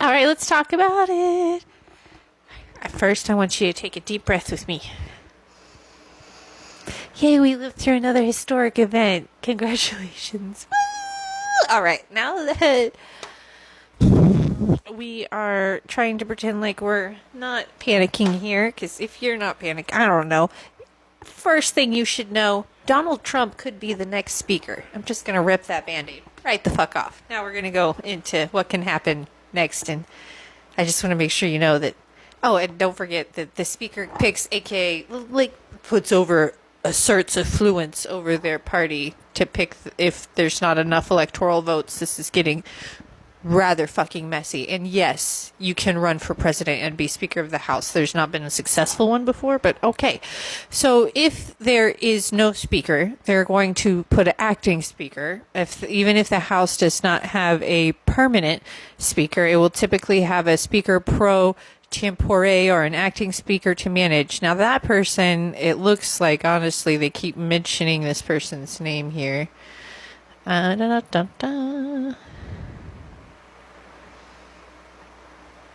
All right, let's talk about it. First, I want you to take a deep breath with me. Yay, we lived through another historic event. Congratulations. Woo! All right, now that we are trying to pretend like we're not panicking here, because if you're not panicking, I don't know. First thing you should know, Donald Trump could be the next speaker. I'm just going to rip that Band-Aid right the fuck off. Now we're going to go into what can happen next, and I just want to make sure you know that. Oh, and don't forget that the speaker picks, aka, like, asserts affluence over their party to pick if there's not enough electoral votes. This is getting rather fucking messy. And yes, you can run for president and be Speaker of the House. There's not been a successful one before, but okay. So if there is no speaker, they're going to put an acting speaker. Even if the House does not have a permanent speaker, it will typically have a speaker pro tempore or an acting speaker to manage. Now that person, it looks like, honestly, they keep mentioning this person's name here.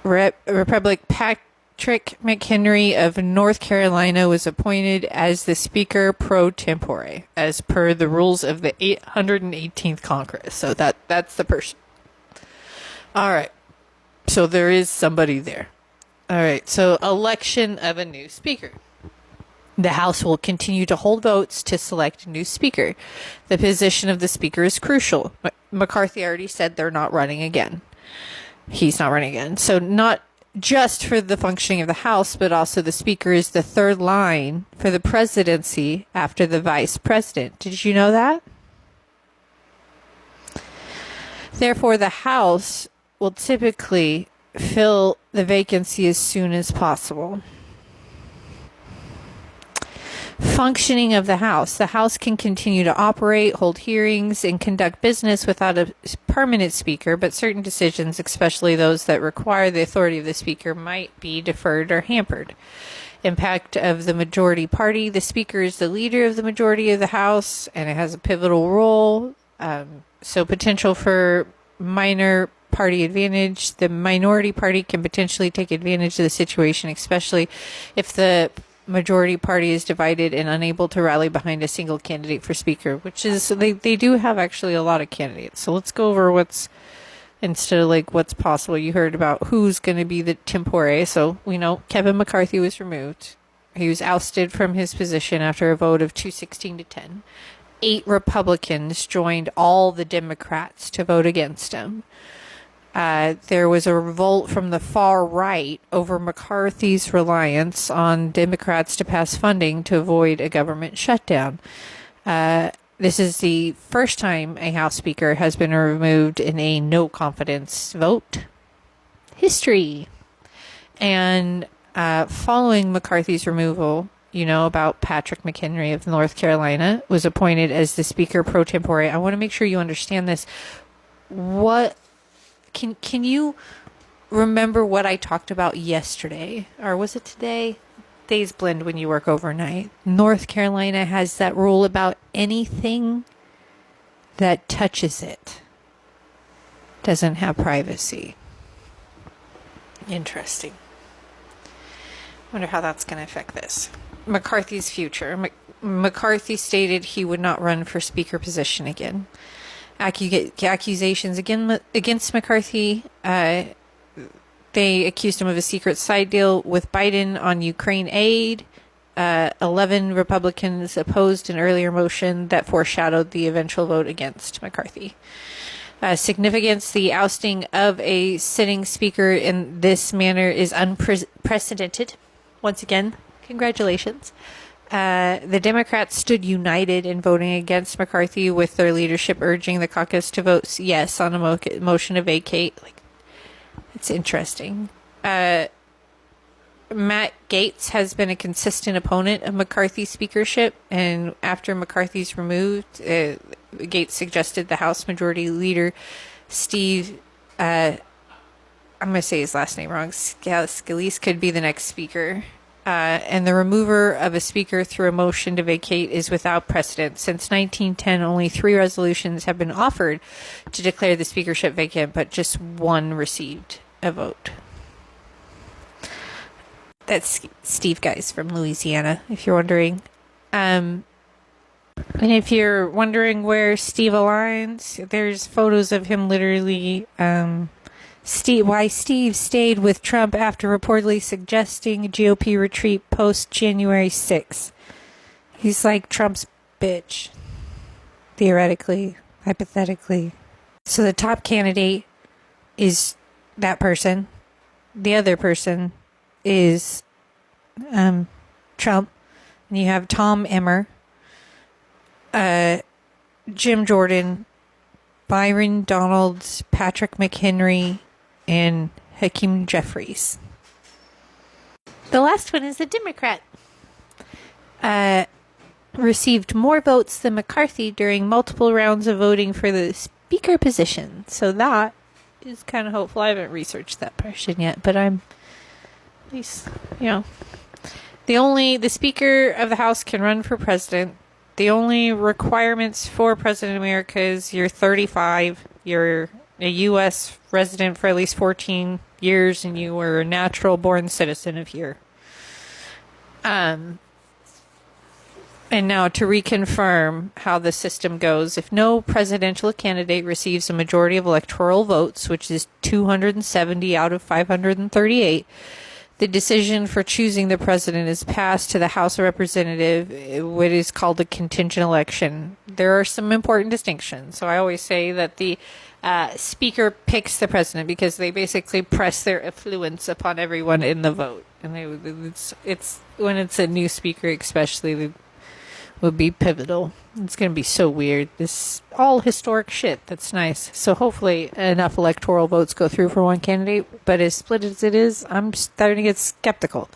Republic Patrick McHenry of North Carolina was appointed as the Speaker pro tempore, as per the rules of the 818th Congress. So that's the person. All right. So there is somebody there. All right. So election of a new Speaker. The House will continue to hold votes to select a new Speaker. The position of the Speaker is crucial. McCarthy already said they're not running again. He's not running again. So not just for the functioning of the House, but also the Speaker is the third line for the presidency after the Vice President. Did you know that? Therefore, the House will typically fill the vacancy as soon as possible. Functioning of the House. The House can continue to operate, hold hearings, and conduct business without a permanent Speaker, but certain decisions, especially those that require the authority of the Speaker, might be deferred or hampered. Impact of the majority party. The Speaker is the leader of the majority of the House, and it has a pivotal role. So potential for minor party advantage. The minority party can potentially take advantage of the situation, especially if the majority party is divided and unable to rally behind a single candidate for Speaker, which is, they do have actually a lot of candidates. So let's go over instead of like what's possible. You heard about who's going to be the tempore. So we know Kevin McCarthy was removed. He was ousted from his position after a vote of 216 to 10. 8 Republicans joined all the Democrats to vote against him. There was a revolt from the far right over McCarthy's reliance on Democrats to pass funding to avoid a government shutdown. This is the first time a House Speaker has been removed in a no confidence vote. History. And following McCarthy's removal, you know about Patrick McHenry of North Carolina was appointed as the Speaker pro tempore. I want to make sure you understand this. Can you remember what I talked about yesterday? Or was it today? Days blend when you work overnight. North Carolina has that rule about anything that touches it doesn't have privacy. Interesting. Wonder how that's going to affect this. McCarthy's future. McCarthy stated he would not run for Speaker position again. Accusations against McCarthy. They accused him of a secret side deal with Biden on Ukraine aid. 11 Republicans opposed an earlier motion that foreshadowed the eventual vote against McCarthy. Significance: the ousting of a sitting Speaker in this manner is unprecedented. Once again, congratulations. The Democrats stood united in voting against McCarthy, with their leadership urging the caucus to vote yes on a motion to vacate. It's interesting. Matt Gaetz has been a consistent opponent of McCarthy's speakership, and after McCarthy's removed, Gaetz suggested the House Majority Leader Steve, I'm going to say his last name wrong, Scalise, could be the next Speaker. And the remover of a Speaker through a motion to vacate is without precedent. Since 1910, only 3 resolutions have been offered to declare the speakership vacant, but just one received a vote. That's Steve, guys, from Louisiana, if you're wondering. And if you're wondering where Steve aligns, there's photos of him literally, why Steve stayed with Trump after reportedly suggesting a GOP retreat post January 6th. He's like Trump's bitch, theoretically, hypothetically. So the top candidate is that person. The other person is Trump. And you have Tom Emmer, Jim Jordan, Byron Donalds, Patrick McHenry, and Hakeem Jeffries. The last one is a Democrat. Received more votes than McCarthy during multiple rounds of voting for the speaker position. So that is kind of hopeful. I haven't researched that portion yet, but I'm at least, the Speaker of the House can run for president. The only requirements for President of America is you're 35, you're a U.S. resident for at least 14 years, and you were a natural born citizen of here. And now to reconfirm how the system goes, if no presidential candidate receives a majority of electoral votes, which is 270 out of 538, the decision for choosing the president is passed to the House of Representatives, what is called a contingent election. There are some important distinctions. So I always say that the speaker picks the president because they basically press their influence upon everyone in the vote. And it's when it's a new speaker, especially, would be pivotal. It's going to be so weird. This all historic shit. That's nice. So hopefully enough electoral votes go through for one candidate, but as split as it is, I'm starting to get skeptical.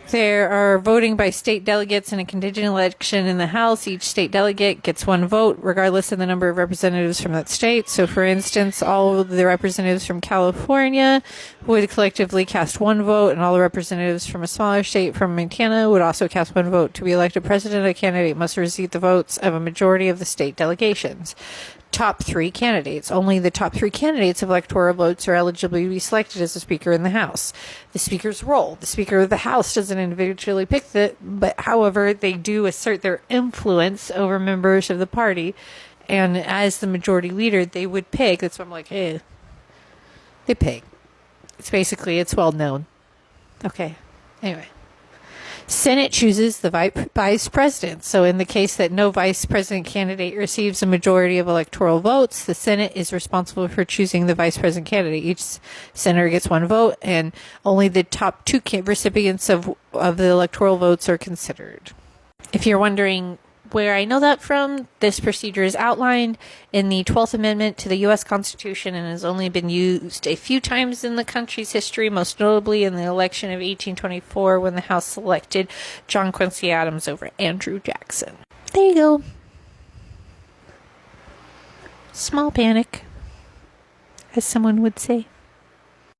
There are voting by state delegates in a contingent election in the House. Each state delegate gets one vote, regardless of the number of representatives from that state. So, for instance, all of the representatives from California would collectively cast one vote, and all the representatives from a smaller state, from Montana, would also cast one vote. To be elected president, a candidate must receive the votes of a majority of the state delegations. Top three candidates. Only the top three candidates of electoral votes are eligible to be selected as the Speaker in the House. The Speaker's role. The Speaker of the House doesn't individually pick but however, they do assert their influence over members of the party. And as the majority leader, they would pick. That's why I'm like, hey, they pick. It's well known. Okay. Anyway. Senate chooses the vice president. So in the case that no vice president candidate receives a majority of electoral votes, the Senate is responsible for choosing the vice president candidate. Each senator gets one vote, and only the top two recipients of the electoral votes are considered. If you're wondering where I know that from, this procedure is outlined in the 12th Amendment to the U.S. Constitution and has only been used a few times in the country's history, most notably in the election of 1824 when the House selected John Quincy Adams over Andrew Jackson. There you go. Small panic, as someone would say.